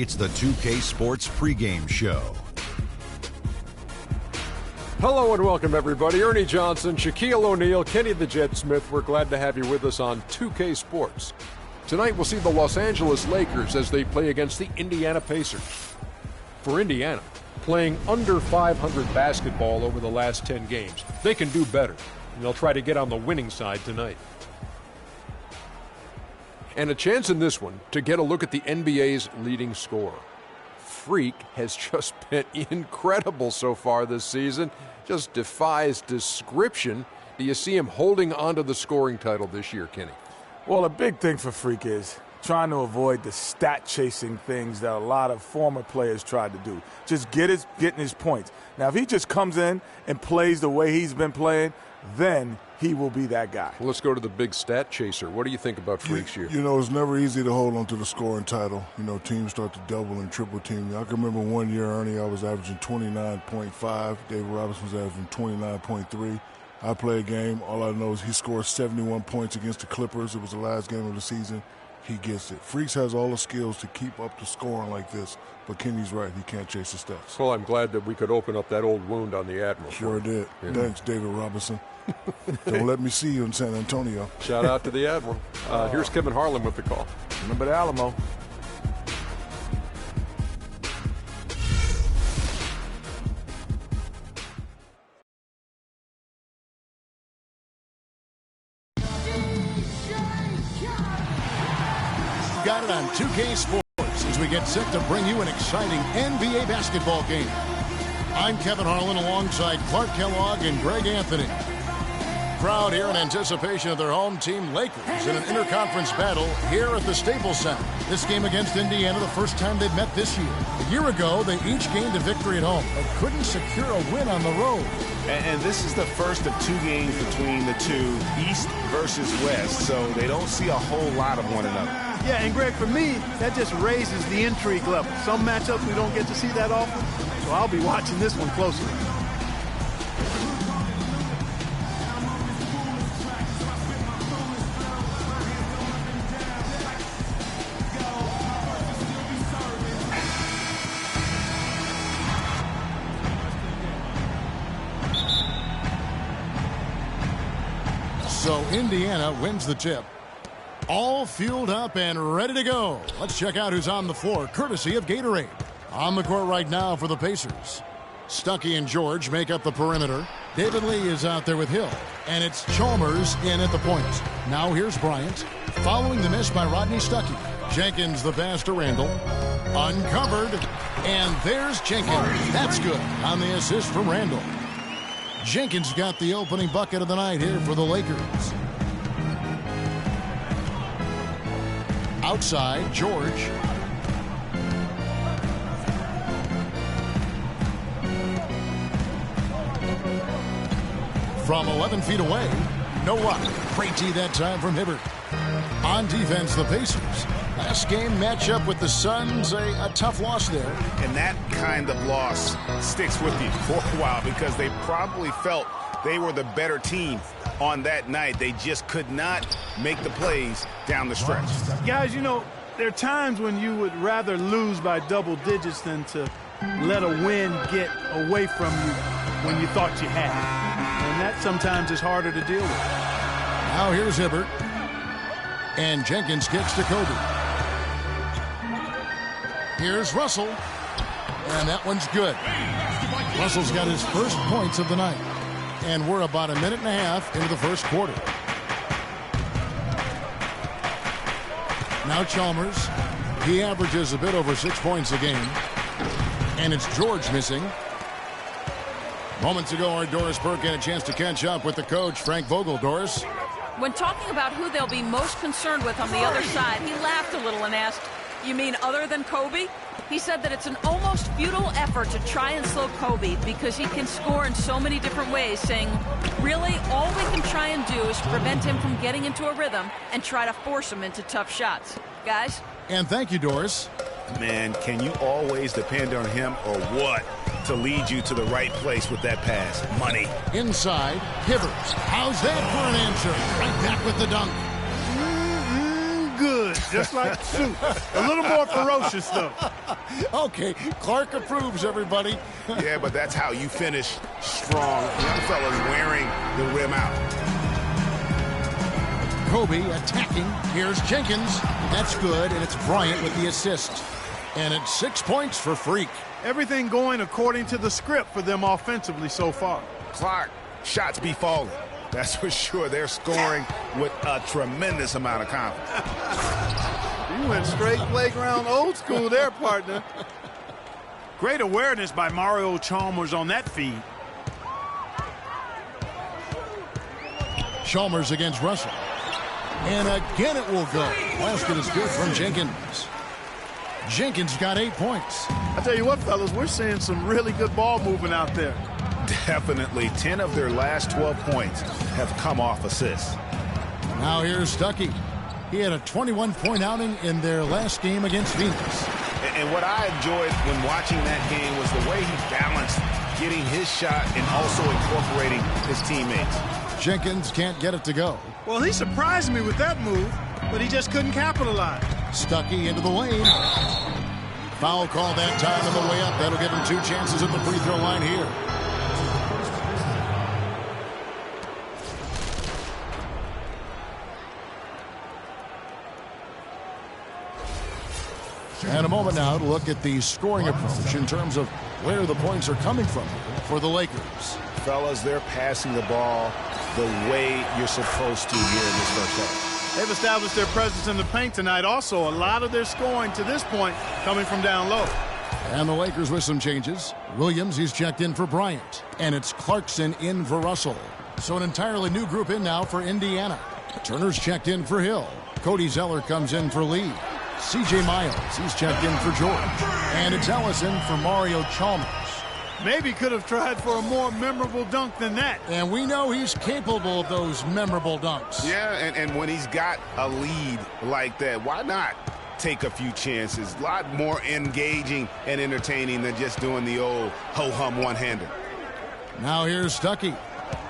It's the 2K Sports pregame show. Hello and welcome, everybody. Ernie Johnson, Shaquille O'Neal, Kenny the Jet Smith. We're glad to have you with us on 2K Sports. Tonight we'll see the Los Angeles Lakers as they play against the Indiana Pacers. For Indiana, playing under 500 basketball over the last 10 games, they can do better, and they'll try to get on the winning side tonight. And a chance in this one to get a look at the NBA's leading scorer. Freak has just been incredible so far this season. Just defies description. Do you see him holding onto the scoring title this year, Kenny? Well, a big thing for Freak is trying to avoid the stat-chasing things that a lot of former players tried to do. Just getting his points. Now, if he just comes in and plays the way he's been playing, then he will be that guy. Well, let's go to the big stat chaser. What do you think about Freak's year? You know, it's never easy to hold on to the scoring title. You know, teams start to double and triple team. I can remember one year, Ernie, I was averaging 29.5. David Robinson was averaging 29.3. I play a game. All I know is he scored 71 points against the Clippers. It was the last game of the season. He gets it. Freaks has all the skills to keep up the scoring like this, but Kenny's right. He can't chase the stats. Well, I'm glad that we could open up that old wound on the Admiral. Sure did. Yeah. Thanks, David Robinson. Don't let me see you in San Antonio. Shout out to the Admiral. Here's Kevin Harlan with the call. Remember the Alamo. Got it on 2K Sports as we get set to bring you an exciting NBA basketball game. I'm Kevin Harlan alongside Clark Kellogg and Greg Anthony. Crowd here in anticipation of their home team Lakers in an interconference battle here at the Staples Center. This game against Indiana, the first time they've met this year. A year ago, they each gained a victory at home, but couldn't secure a win on the road. And this is the first of two games between the two, East versus West, so they don't see a whole lot of one another. Yeah, and Greg, for me, that just raises the intrigue level. Some matchups we don't get to see that often, so I'll be watching this one closely. So Indiana wins the tip. All fueled up and ready to go. Let's check out who's on the floor, courtesy of Gatorade. On the court right now for the Pacers. Stuckey and George make up the perimeter. David Lee is out there with Hill. And it's Chalmers in at the point. Now here's Bryant. Following the miss by Rodney Stuckey. Jenkins the pass to Randall. Uncovered. And there's Jenkins. That's good on the assist from Randall. Jenkins got the opening bucket of the night here for the Lakers. Outside, George. From 11 feet away, no luck. Great tee that time from Hibbert. On defense, the Pacers. Last game matchup with the Suns, a tough loss there. And that kind of loss sticks with you for a while because they probably felt they were the better team on that night. They just could not make the plays down the stretch. Guys, you know, there are times when you would rather lose by double digits than to let a win get away from you when you thought you had. And that sometimes is harder to deal with. Now here's Hibbert. And Jenkins kicks to Kobe. Here's Russell. And that one's good. Russell's got his first points of the night. And we're about a minute and a half into the first quarter. Now Chalmers. He averages a bit over 6 points a game. And it's George missing. Moments ago, our Doris Burke had a chance to catch up with the coach, Frank Vogel. Doris? When talking about who they'll be most concerned with on the other side, he laughed a little and asked, "You mean other than Kobe?" He said that it's an almost futile effort to try and slow Kobe because he can score in so many different ways, saying, really, all we can try and do is prevent him from getting into a rhythm and try to force him into tough shots. Guys? And thank you, Doris. Man, can you always depend on him or what to lead you to the right place with that pass? Money. Inside, Hibbert. How's that for an answer? Right back with the dunk. Good. just like soup. A little more ferocious, though. Okay, Clark approves, everybody. Yeah, but that's how you finish strong. Young fella's wearing the rim out. Kobe attacking. Here's Jenkins. That's good, and it's Bryant with the assist. And it's 6 points for Freak. Everything going according to the script for them offensively so far. Clark, shots be falling. That's for sure. They're scoring with a tremendous amount of confidence. You went straight playground old school there, partner. Great awareness by Mario Chalmers on that feed. Chalmers against Russell. And again it will go. Basket is good from Jenkins. Jenkins got 8 points. I tell you what, fellas, we're seeing some really good ball movement out there. Definitely. 10 of their last 12 points have come off assists. Now here's Stuckey. He had a 21-point outing in their last game against Phoenix. And what I enjoyed when watching that game was the way he balanced getting his shot and also incorporating his teammates. Jenkins can't get it to go. Well, he surprised me with that move, but he just couldn't capitalize. Stuckey into the lane. Foul call that time on the way up. That'll give him 2 chances at the free throw line here. And a moment now to look at the scoring approach in terms of where the points are coming from for the Lakers. Fellas, they're passing the ball the way you're supposed to here in this first half. They've established their presence in the paint tonight. Also, a lot of their scoring to this point coming from down low. And the Lakers with some changes. Williams, he's checked in for Bryant. And it's Clarkson in for Russell. So an entirely new group in now for Indiana. Turner's checked in for Hill. Cody Zeller comes in for Lee. C.J. Miles, he's checked in for George. And it's Ellison for Mario Chalmers. Maybe could have tried for a more memorable dunk than that. And we know he's capable of those memorable dunks. Yeah, and when he's got a lead like that, why not take a few chances? A lot more engaging and entertaining than just doing the old ho-hum one-hander. Now here's Stuckey.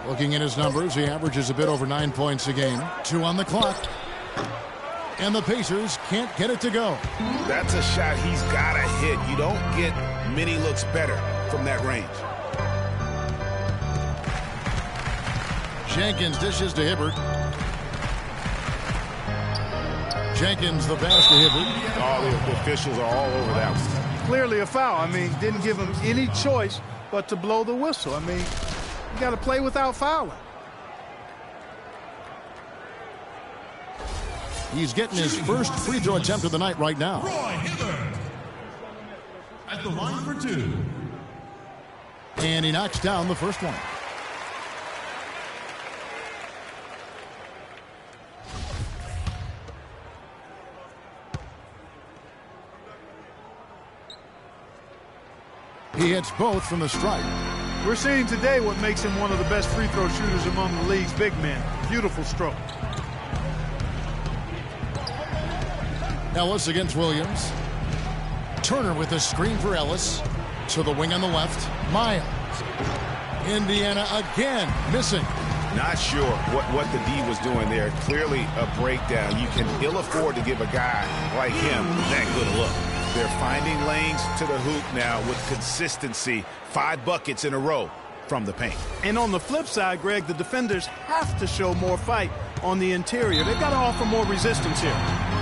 Looking at his numbers, he averages a bit over 9 points a game. 2 on the clock. And the Pacers can't get it to go. That's a shot he's got to hit. You don't get many looks better from that range. Jenkins dishes to Hibbert. Jenkins the pass to Hibbert. All the officials are all over that one. Clearly a foul. I mean, didn't give him any choice but to blow the whistle. I mean, you got to play without fouling. He's getting his first free throw attempt of the night right now. Roy Hibbert at the line for 2. And he knocks down the first one. He hits both from the stripe. We're seeing today what makes him one of the best free throw shooters among the league's big men. Beautiful stroke. Ellis against Williams. Turner with a screen for Ellis. To the wing on the left. Miles. Indiana again missing. Not sure what the D was doing there. Clearly a breakdown. You can ill afford to give a guy like him that good a look. They're finding lanes to the hoop now with consistency. 5 buckets in a row from the paint. And on the flip side, Greg, the defenders have to show more fight on the interior. They've got to offer more resistance here.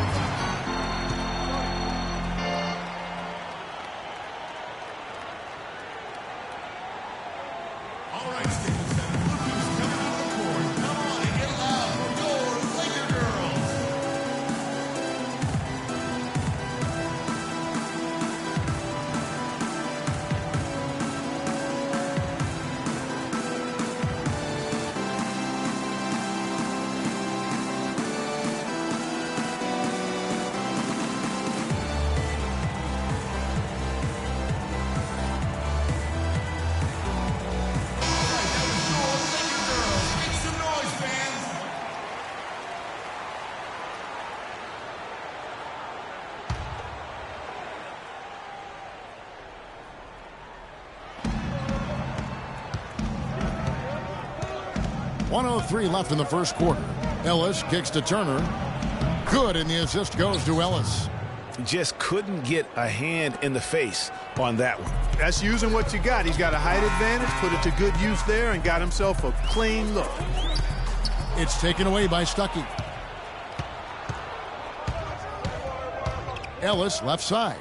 .103 left in the first quarter. Ellis kicks to Turner. Good, and the assist goes to Ellis. Just couldn't get a hand in the face on that one. That's using what you got. He's got a height advantage, put it to good use there, and got himself a clean look. It's taken away by Stuckey. Ellis left side.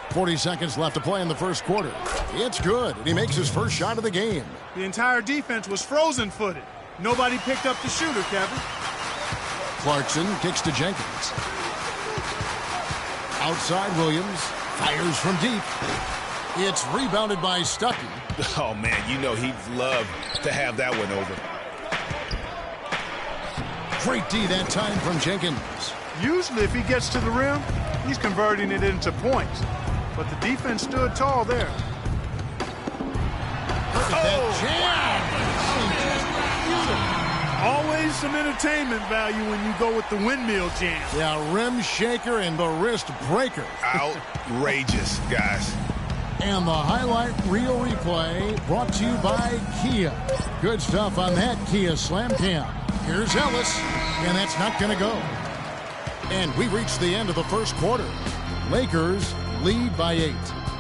40 seconds left to play in the first quarter. It's good, and he makes his first shot of the game. The entire defense was frozen-footed. Nobody picked up the shooter, Kevin. Clarkson kicks to Jenkins. Outside Williams. Fires from deep. It's rebounded by Stuckey. Oh, man, you know he'd love to have that one over. Great D that time from Jenkins. Usually if he gets to the rim, he's converting it into points. But the defense stood tall there. Look at that jam. Always some entertainment value when you go with the windmill jam. Yeah, rim shaker and the wrist breaker. Outrageous, guys. And the highlight reel replay brought to you by Kia. Good stuff on that Kia Slam Cam. Here's Ellis, and that's not going to go. And we reached the end of the first quarter. Lakers lead by 8.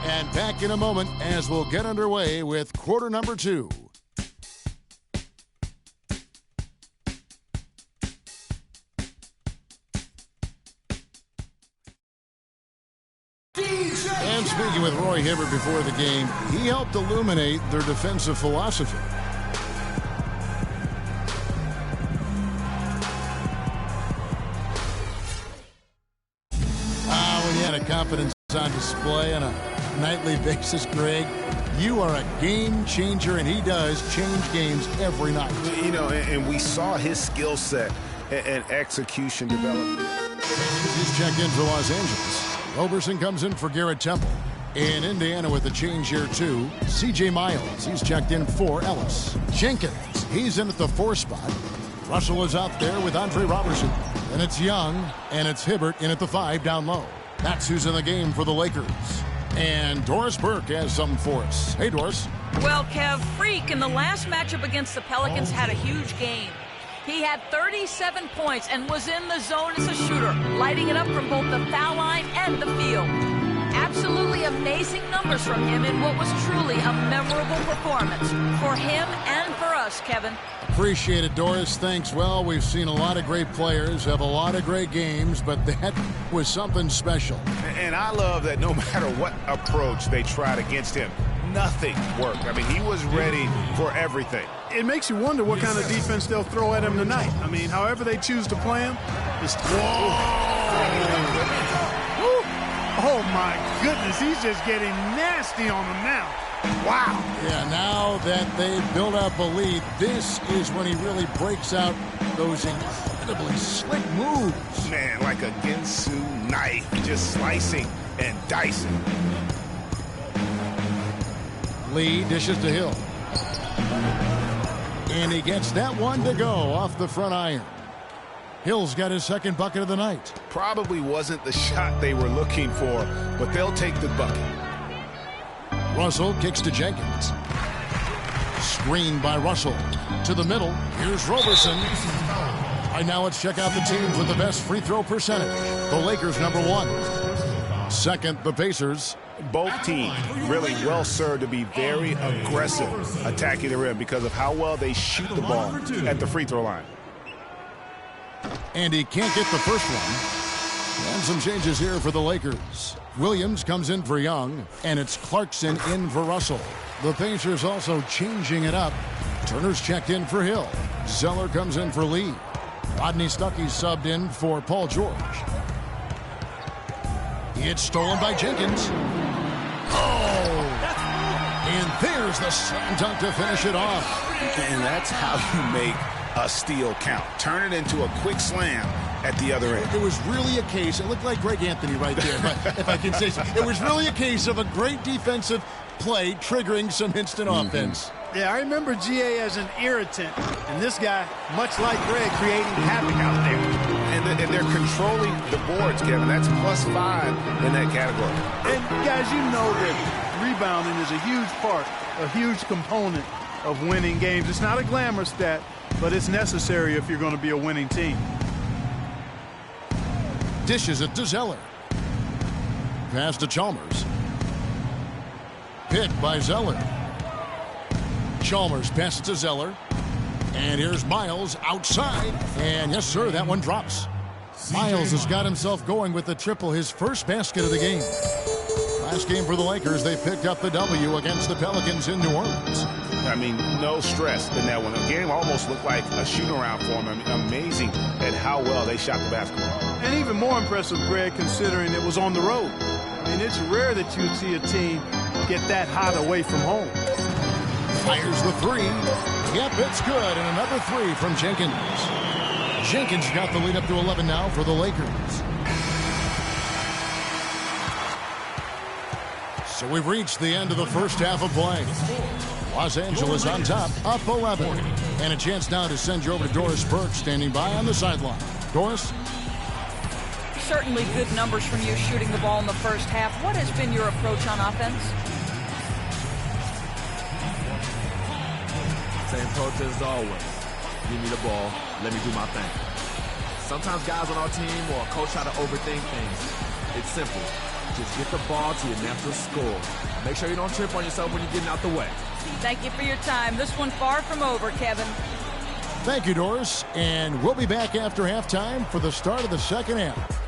And back in a moment as we'll get underway with quarter number 2. And speaking with Roy Hibbert before the game, he helped illuminate their defensive philosophy. When you had a confidence on display on a nightly basis, Greg, you are a game changer, and he does change games every night. You know, and we saw his skill set and execution develop. He's checked in for Los Angeles. Roberson comes in for Garrett Temple. In Indiana with the change here, too, C.J. Miles. He's checked in for Ellis. Jenkins, he's in at the 4 spot. Russell is out there with Andre Robertson. And it's Young, and it's Hibbert in at the 5 down low. That's who's in the game for the Lakers. And Doris Burke has something for us. Hey, Doris. Well, Kev, Freak in the last matchup against the Pelicans had a huge game. He had 37 points and was in the zone as a shooter, lighting it up from both the foul line and the field. Absolutely amazing numbers from him in what was truly a memorable performance for him and for us, Kevin. Appreciate it, Doris. Thanks. Well, we've seen a lot of great players have a lot of great games, but that was something special. And I love that no matter what approach they tried against him, nothing worked. I mean, he was ready for everything. It makes you wonder what kind of defense they'll throw at him tonight. I mean, however they choose to play him. Oh, my goodness. He's just getting nasty on them now. Wow. Yeah, now that they've built up a lead, this is when he really breaks out those incredibly slick moves. Man, like a Ginsu knife, just slicing and dicing. Lee dishes to Hill. And he gets that one to go off the front iron. Hill's got his second bucket of the night. Probably wasn't the shot they were looking for, but they'll take the bucket. Russell kicks to Jenkins. Screened by Russell. To the middle. Here's Roberson. Right now let's check out the teams with the best free throw percentage. The Lakers, number 1. Second, the Pacers. Both teams really well served to be very aggressive attacking the rim because of how well they shoot the ball at the free throw line. And he can't get the first one. And some changes here for the Lakers. Williams comes in for Young, and it's Clarkson in for Russell. The Pacers also changing it up. Turner's checked in for Hill. Zeller comes in for Lee. Rodney Stuckey subbed in for Paul George. It's stolen by Jenkins. Oh! And there's the slam dunk to finish it off. And that's how you make a steal count. Turn it into a quick slam at the other end. It was really a case, it looked like Greg Anthony right there, but if I can say so. It was really a case of a great defensive play triggering some instant offense. Yeah, I remember GA as an irritant, and this guy, much like Greg, creating havoc out there. And they're controlling the boards, Kevin. That's +5 in that category. And guys, you know that rebounding is a huge part, a huge component of winning games. It's not a glamour stat, but it's necessary if you're going to be a winning team. Dishes it to Zeller. Pass to Chalmers. Picked by Zeller. Chalmers passes to Zeller. And here's Miles outside. And yes, sir, that one drops. Miles has got himself going with the triple, his first basket of the game. Last game for the Lakers, they picked up the W against the Pelicans in New Orleans. I mean, no stress in that one. The game almost looked like a shoot-around for them. I mean, amazing at how well they shot the basketball. And even more impressive, Greg, considering it was on the road. I mean, it's rare that you'd see a team get that hot away from home. Fires the three. Yep, it's good. And another three from Jenkins. Jenkins got the lead up to 11 now for the Lakers. So we've reached the end of the first half of play. Los Angeles on top, up 11. And a chance now to send you over to Doris Burke, standing by on the sideline. Doris? Certainly good numbers from you shooting the ball in the first half. What has been your approach on offense? Same approach as always. Give me the ball, let me do my thing. Sometimes guys on our team or a coach try to overthink things. It's simple. Just get the ball to your natural score. Make sure you don't trip on yourself when you're getting out the way. Thank you for your time. This one's far from over, Kevin. Thank you, Doris. And we'll be back after halftime for the start of the second half.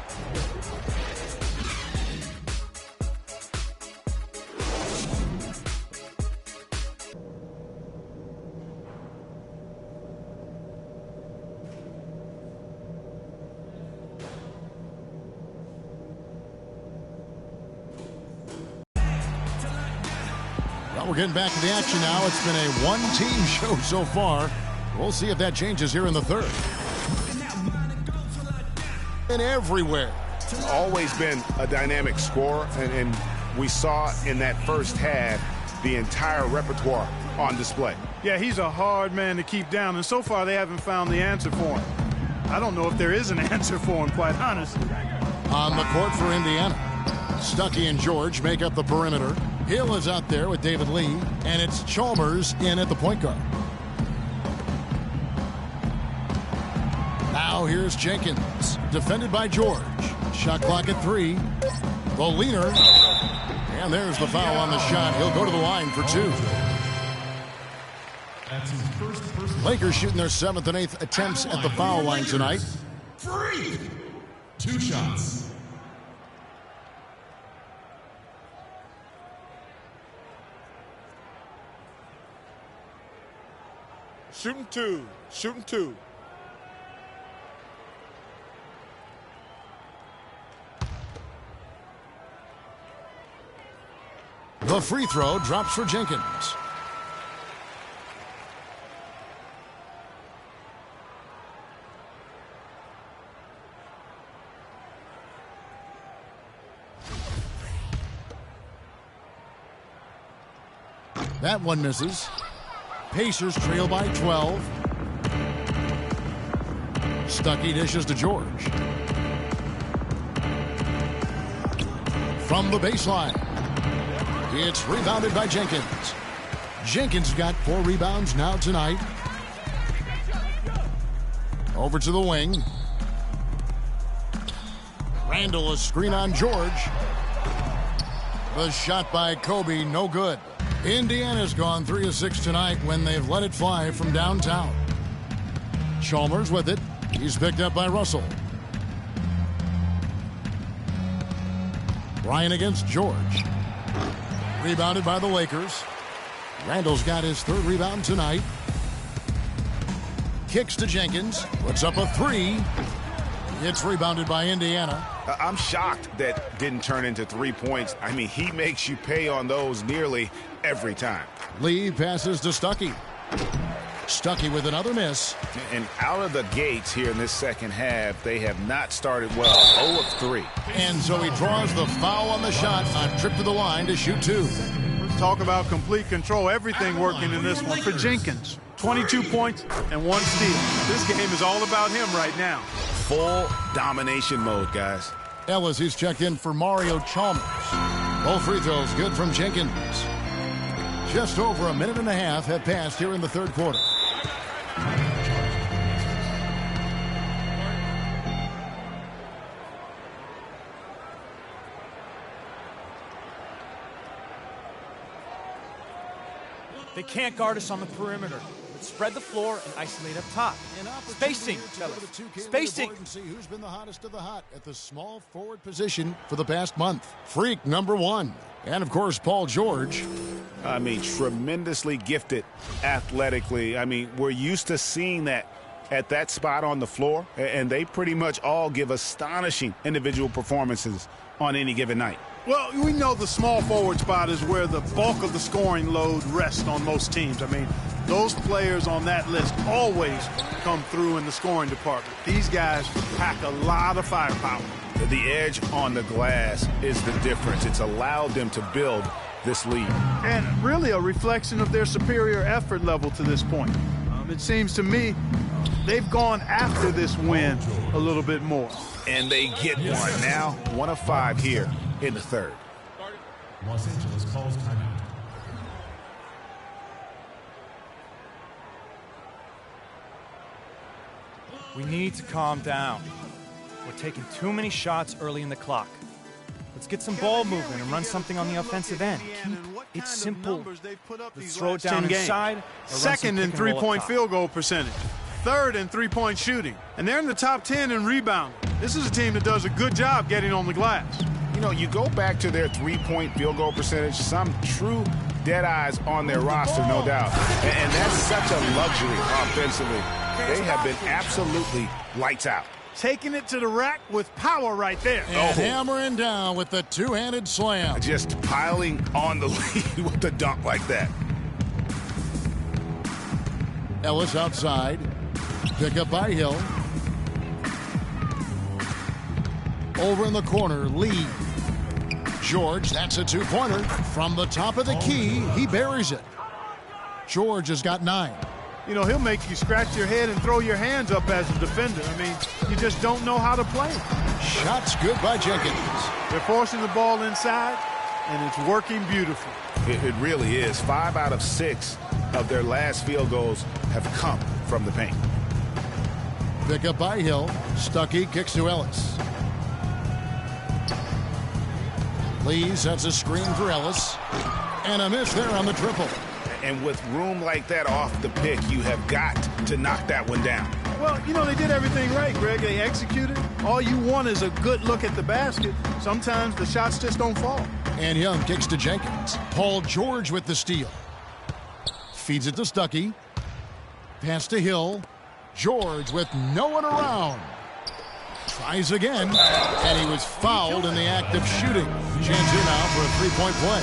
We're getting back to the action now. It's been a one-team show so far. We'll see if that changes here in the third. And everywhere. Always been a dynamic scorer, and we saw in that first half the entire repertoire on display. Yeah, he's a hard man to keep down, and so far they haven't found the answer for him. I don't know if there is an answer for him, quite honestly. On the court for Indiana, Stuckey and George make up the perimeter. Hill is out there with David Lee, and it's Chalmers in at the point guard. Now here's Jenkins, defended by George. Shot clock at 3. The leaner, and there's the foul on the shot. He'll go to the line for 2. Lakers shooting their 7th and 8th attempts at the foul line tonight. Free. 2 shots. Shooting 2. Shooting 2. The free throw drops for Jenkins. That one misses. Pacers trail by 12. Stuckey dishes to George. From the baseline. It's rebounded by Jenkins. Jenkins got 4 rebounds now tonight. Over to the wing. Randall, a screen on George. The shot by Kobe, no good. Indiana's gone 3 of 6 tonight when they've let it fly from downtown. Chalmers with it. He's picked up by Russell. Ryan against George. Rebounded by the Lakers. Randall's got his 3rd rebound tonight. Kicks to Jenkins. Puts up a 3. It's rebounded by Indiana. I'm shocked that didn't turn into 3 points. I mean, he makes you pay on those nearly every time. Lee passes to Stuckey. Stuckey with another miss. And out of the gates here in this second half, they have not started well. 0 of 3. And so he draws the foul on the shot on trip to the line to shoot 2. Talk about complete control. Everything working in this one for Jenkins. 22 points and 1 steal. This game is all about him right now. Full domination mode, guys. Ellis, he's checked in for Mario Chalmers. Both free throws good from Jenkins. Just over a minute and a half have passed here in the third quarter. They can't guard us on the perimeter. Let's spread the floor and isolate up top. Spacing, fellas. Spacing. See who's been the hottest of the hot at the small forward position for the past month. Freak number 1. And, of course, Paul George. I mean, tremendously gifted athletically. I mean, we're used to seeing that at that spot on the floor, and they pretty much all give astonishing individual performances on any given night. Well, we know the small forward spot is where the bulk of the scoring load rests on most teams. I mean, those players on that list always come through in the scoring department. These guys pack a lot of firepower. The edge on the glass is the difference. It's allowed them to build this lead. And really a reflection of their superior effort level to this point. It seems to me they've gone after this win a little bit more. And they get one now, 1 of 5 here in the third. Los Angeles calls timeout. We need to calm down. We're taking too many shots early in the clock. Let's get some ball movement and run something on the offensive end. Keep it simple. Let's throw it down inside. Second in three-point field goal percentage. Third in three-point shooting. And they're in the top 10 in rebounding. This is a team that does a good job getting on the glass. You know, you go back to their three-point field goal percentage, some true dead eyes on their roster, no doubt. And that's such a luxury offensively. They have been absolutely lights out. Taking it to the rack with power right there. And hammering down with the two-handed slam. Just piling on the lead with a dunk like that. Ellis outside. Pick up by Hill. Over in the corner, Lee. George, that's a two-pointer. From the top of the key, he buries it. George has got 9. You know, he'll make you scratch your head and throw your hands up as a defender. I mean, you just don't know how to play him. Shots good by Jenkins. They're forcing the ball inside, and it's working beautifully. It really is. 5 out of 6 of their last field goals have come from the paint. Pick up by Hill. Stuckey kicks to Ellis. Lee sets a screen for Ellis. And a miss there on the triple. And with room like that off the pick, you have got to knock that one down. Well, you know, they did everything right, Greg. They executed. All you want is a good look at the basket. Sometimes the shots just don't fall. And Young kicks to Jenkins. Paul George with the steal. Feeds it to Stuckey. Pass to Hill. George with no one around. Tries again. And he was fouled in the act of shooting. Chance here now for a three-point play.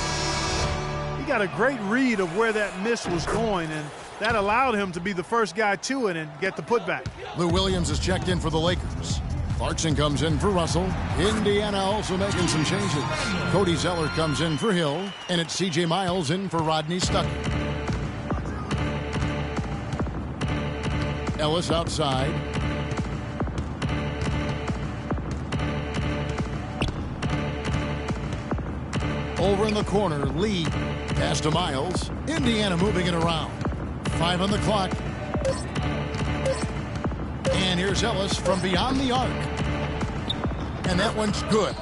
He got a great read of where that miss was going, and that allowed him to be the first guy to it and get the putback. Lou Williams is checked in for the Lakers. Clarkson comes in for Russell. Indiana also making some changes. Cody Zeller comes in for Hill, and it's C.J. Miles in for Rodney Stuckey. Ellis outside. Over in the corner, Lee. Pass to Miles. Indiana moving it around. 5 on the clock. And here's Ellis from beyond the arc. And that one's good.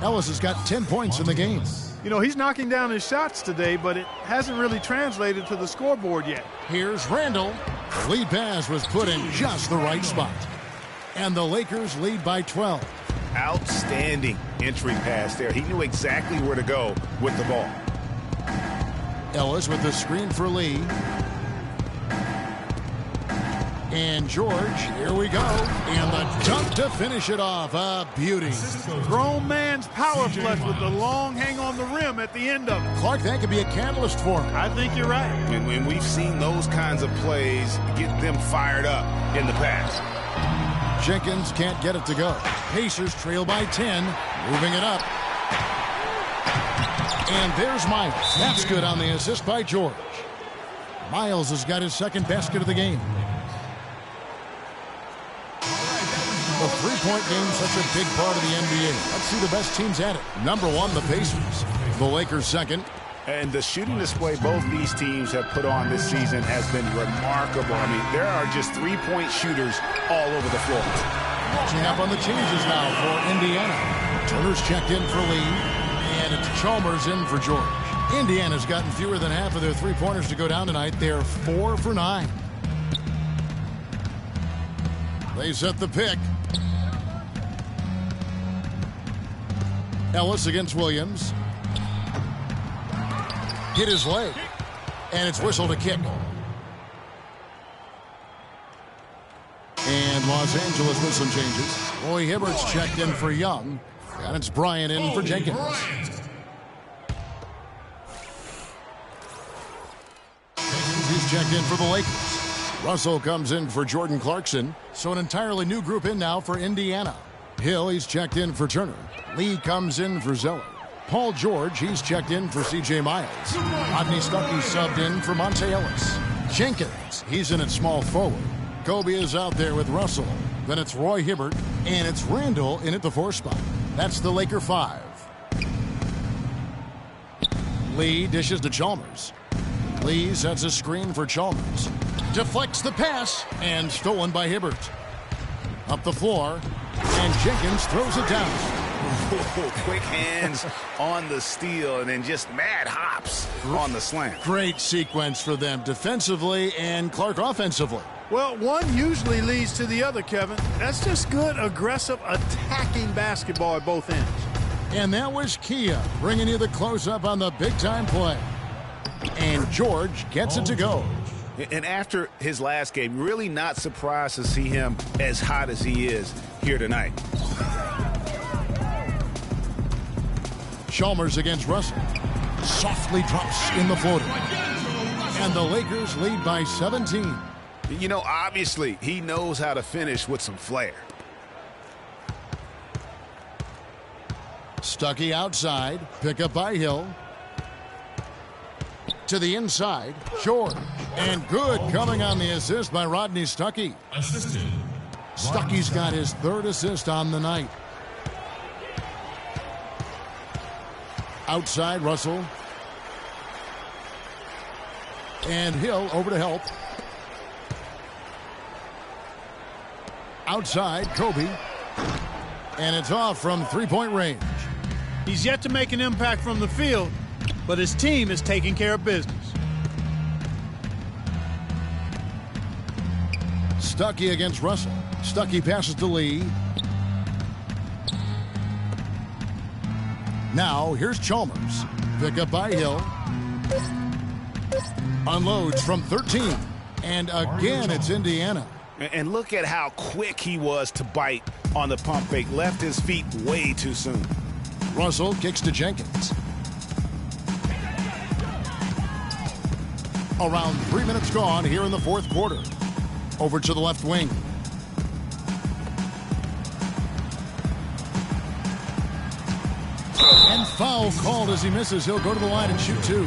Ellis has got 10 points in the game. You know, he's knocking down his shots today, but it hasn't really translated to the scoreboard yet. Here's Randall. The lead pass was put in just the right spot. And the Lakers lead by 12. Outstanding entry pass there. He knew exactly where to go with the ball. Ellis with the screen for Lee. And George, here we go. And the dunk to finish it off. A beauty. Grown man's power flush with the long hang on the rim at the end of it. Clark, that could be a catalyst for him. I think you're right. And we've seen those kinds of plays get them fired up in the past. Jenkins can't get it to go. Pacers trail by 10. Moving it up. And there's Miles. That's good on the assist by George. Miles has got his second basket of the game. The three-point game is such a big part of the NBA. Let's see the best teams at it. Number 1, the Pacers. The Lakers second. And the shooting display both these teams have put on this season has been remarkable. I mean, there are just three-point shooters all over the floor. Catching up on the changes now for Indiana. Turner's checked in for Lee, and it's Chalmers in for George. Indiana's gotten fewer than half of their three-pointers to go down tonight. They're 4 for 9. They set the pick. Ellis against Williams. Hit his leg, and it's whistled a kick. And Los Angeles with some changes. Roy Hibbert's checked in for Young, and it's Bryant in for Jenkins. He's checked in for the Lakers. Russell comes in for Jordan Clarkson, so an entirely new group in now for Indiana. Hill, he's checked in for Turner. Lee comes in for Zeller. Paul George, he's checked in for C.J. Miles. Rodney Stuckey subbed in for Monte Ellis. Jenkins, he's in at small forward. Kobe is out there with Russell. Then it's Roy Hibbert, and it's Randall in at the 4 spot. That's the Laker 5. Lee dishes to Chalmers. Lee sets a screen for Chalmers. Deflects the pass, and stolen by Hibbert. Up the floor, and Jenkins throws it down. Quick hands on the steal, and then just mad hops on the slam. Great sequence for them defensively and Clark offensively. Well, one usually leads to the other, Kevin. That's just good, aggressive, attacking basketball at both ends. And that was Kia bringing you the close-up on the big-time play. And George gets it to go. And after his last game, really not surprised to see him as hot as he is here tonight. Chalmers against Russell. Softly drops in the floater. And the Lakers lead by 17. You know, obviously, he knows how to finish with some flair. Stuckey outside. Pick up by Hill. To the inside. George. And good coming on the assist by Rodney Stuckey. Stuckey's got his 3rd assist on the night. Outside, Russell. And Hill over to help. Outside, Kobe. And it's off from 3-point range. He's yet to make an impact from the field, but his team is taking care of business. Stuckey against Russell. Stuckey passes to Lee. Now, here's Chalmers. Pick up by Hill. Unloads from 13. And again, it's Indiana. And look at how quick he was to bite on the pump fake. Left his feet way too soon. Russell kicks to Jenkins. Around 3 minutes gone here in the 4th quarter. Over to the left wing. And foul called as he misses. He'll go to the line and shoot 2.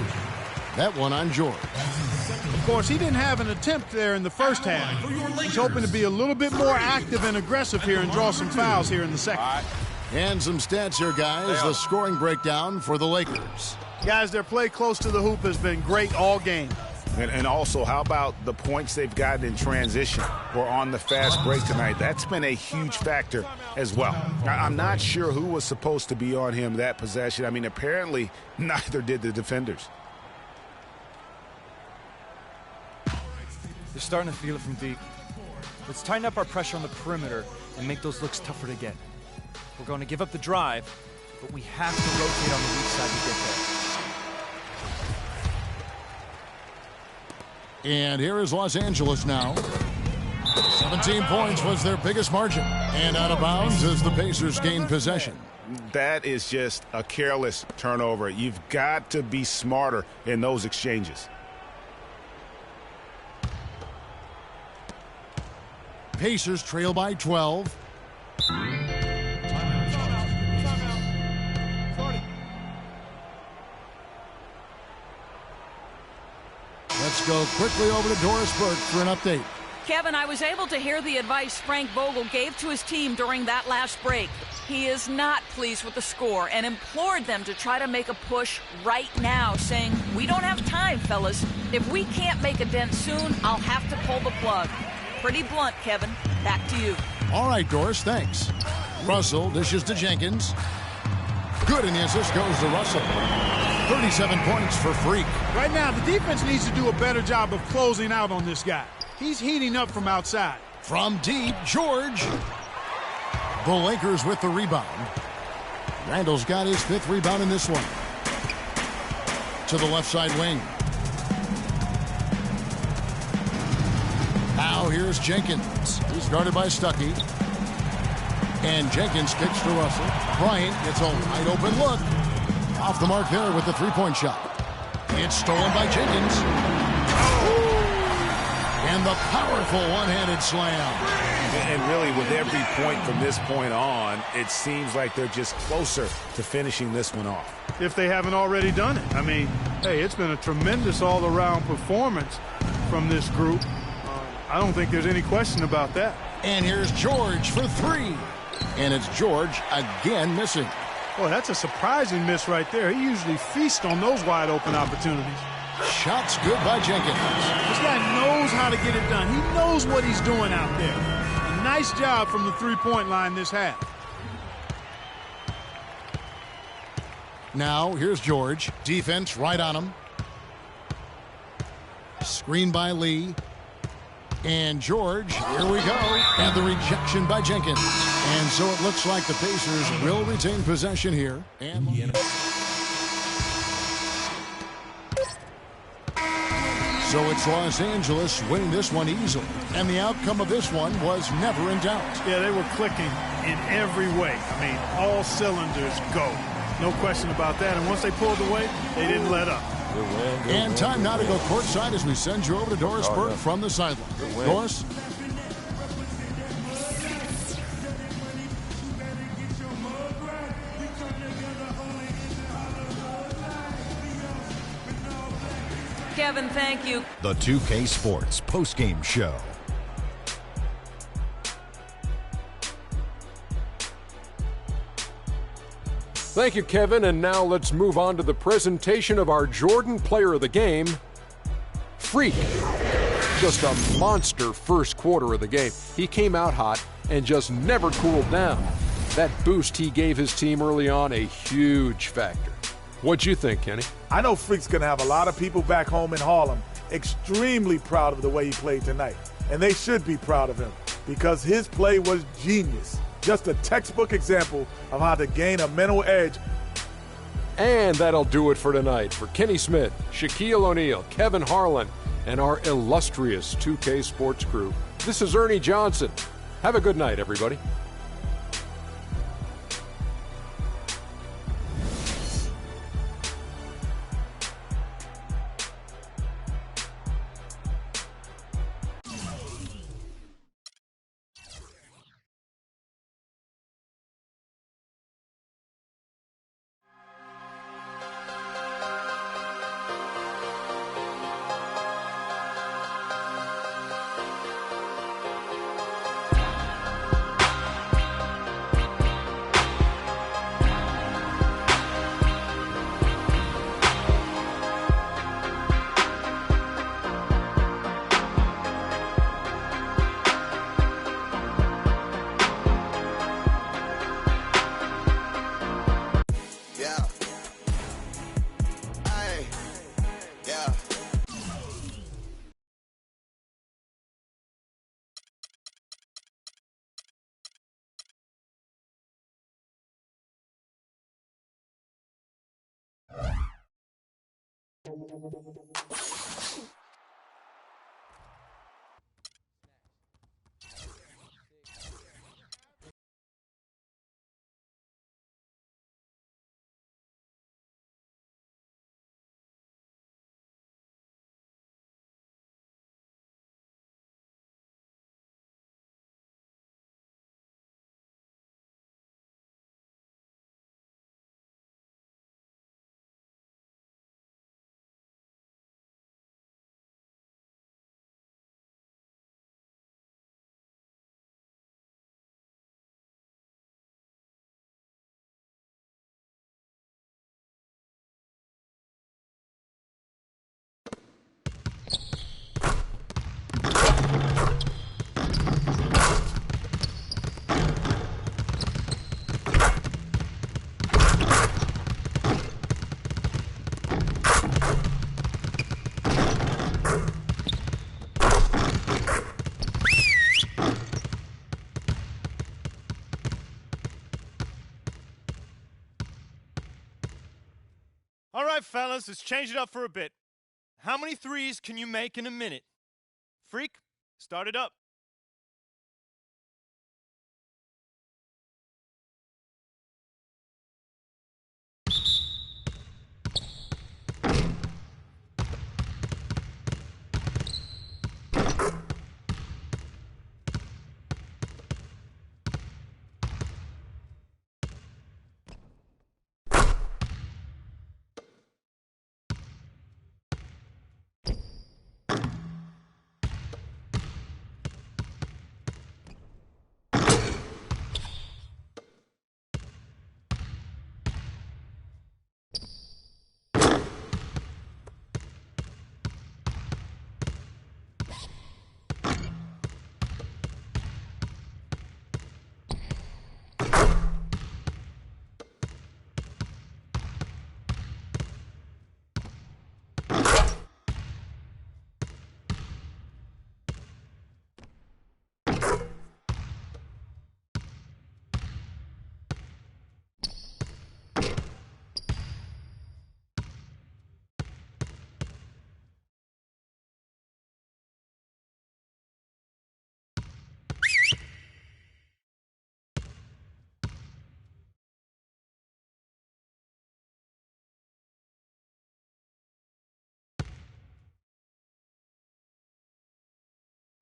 That one on George. Of course, he didn't have an attempt there in the first half. He's hoping to be a little bit more active and aggressive here and draw some fouls here in the second. And some stats here, guys. The scoring breakdown for the Lakers. Guys, their play close to the hoop has been great all game. And also, how about the points they've gotten in transition or on the fast break tonight? That's been a huge factor as well. I'm not sure who was supposed to be on him that possession. I mean, apparently neither did the defenders. They're starting to feel it from deep. Let's tighten up our pressure on the perimeter and make those looks tougher to get. We're going to give up the drive, but we have to rotate on the weak side to get there. And here is Los Angeles now. 17 points was their biggest margin. And out of bounds as the Pacers gain possession. That is just a careless turnover. You've got to be smarter in those exchanges. Pacers trail by 12. Let's go quickly over to Doris Burke for an update. Kevin, I was able to hear the advice Frank Vogel gave to his team during that last break. He is not pleased with the score and implored them to try to make a push right now, saying, "We don't have time, fellas. If we can't make a dent soon, I'll have to pull the plug." Pretty blunt, Kevin. Back to you. All right, Doris, thanks. Russell dishes to Jenkins. Good, and the assist goes to Russell. 37 points for Freak. Right now, the defense needs to do a better job of closing out on this guy. He's heating up from outside. From deep, George. The Lakers with the rebound. Randall's got his 5th rebound in this one. To the left side wing. Now here's Jenkins. He's guarded by Stuckey. And Jenkins kicks to Russell. Bryant gets a wide open look. Off the mark there with the three-point shot. It's stolen by Jenkins. And the powerful one-handed slam. And really, with every point from this point on, it seems like they're just closer to finishing this one off. If they haven't already done it. I mean, hey, it's been a tremendous all-around performance from this group. I don't think there's any question about that. And here's George for 3. And it's George again missing. Boy, that's a surprising miss right there. He usually feasts on those wide-open opportunities. Shots good by Jenkins. This guy knows how to get it done. He knows what he's doing out there. A nice job from the three-point line this half. Now, here's George. Defense right on him. Screen by Lee. And George, here we go. And the rejection by Jenkins. And so it looks like the Pacers will retain possession here. And so it's Los Angeles winning this one easily. And the outcome of this one was never in doubt. Yeah, they were clicking in every way. I mean, all cylinders go. No question about that. And once they pulled away, they didn't let up. And time now to go courtside as we send you over to Doris Burke from the sideline. Doris? Kevin, thank you. The 2K Sports postgame show. Thank you, Kevin. And now let's move on to the presentation of our Jordan Player of the Game, Freak. Just a monster first quarter of the game. He came out hot and just never cooled down. That boost he gave his team early on, a huge factor. What'd you think, Kenny? I know Freak's going to have a lot of people back home in Harlem extremely proud of the way he played tonight. And they should be proud of him because his play was genius. Just a textbook example of how to gain a mental edge. And that'll do it for tonight. For Kenny Smith, Shaquille O'Neal, Kevin Harlan, and our illustrious 2K Sports crew, this is Ernie Johnson. Have a good night, everybody. All right, fellas, let's change it up for a bit. How many threes can you make in a minute? Freak, start it up.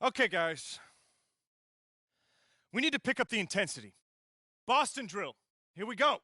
Okay, guys. We need to pick up the intensity. Boston drill. Here we go.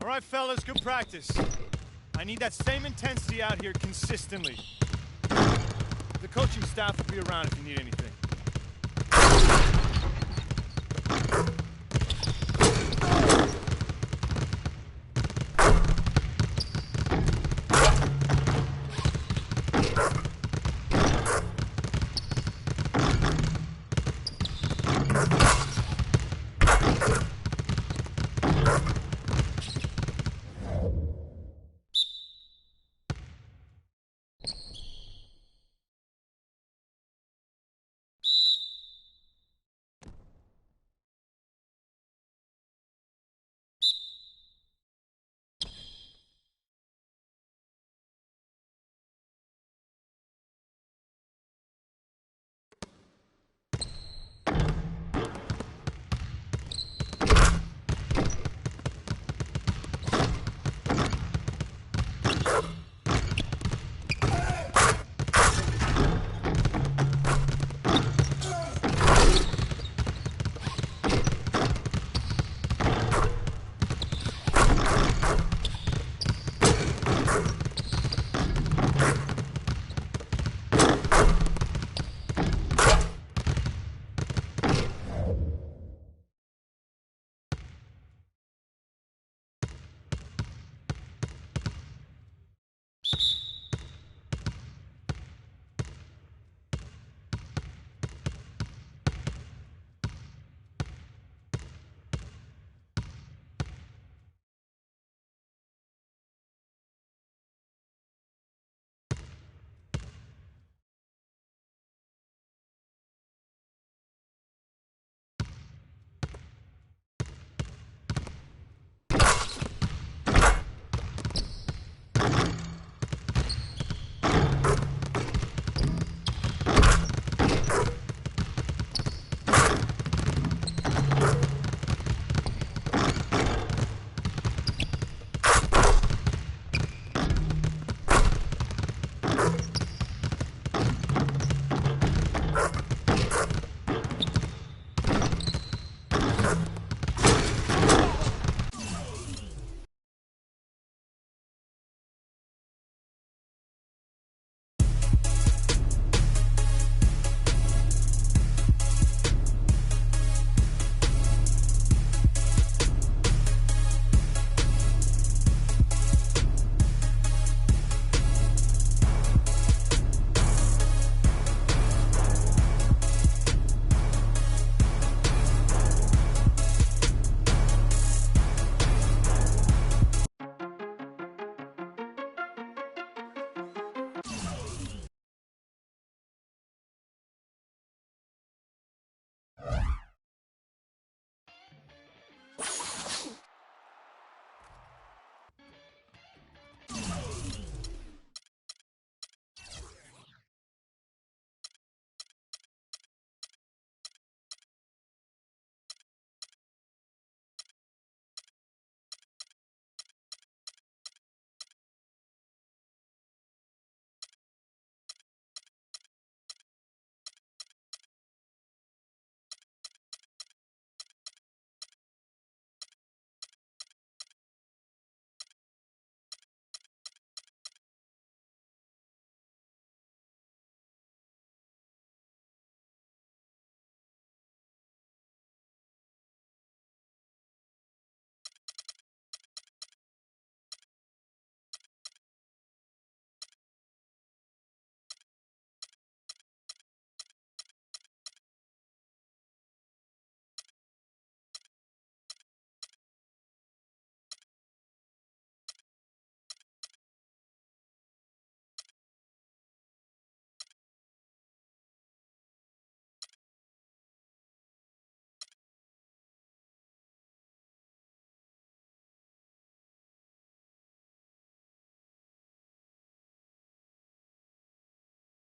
All right, fellas, good practice. I need that same intensity out here consistently. The coaching staff will be around if you need anything.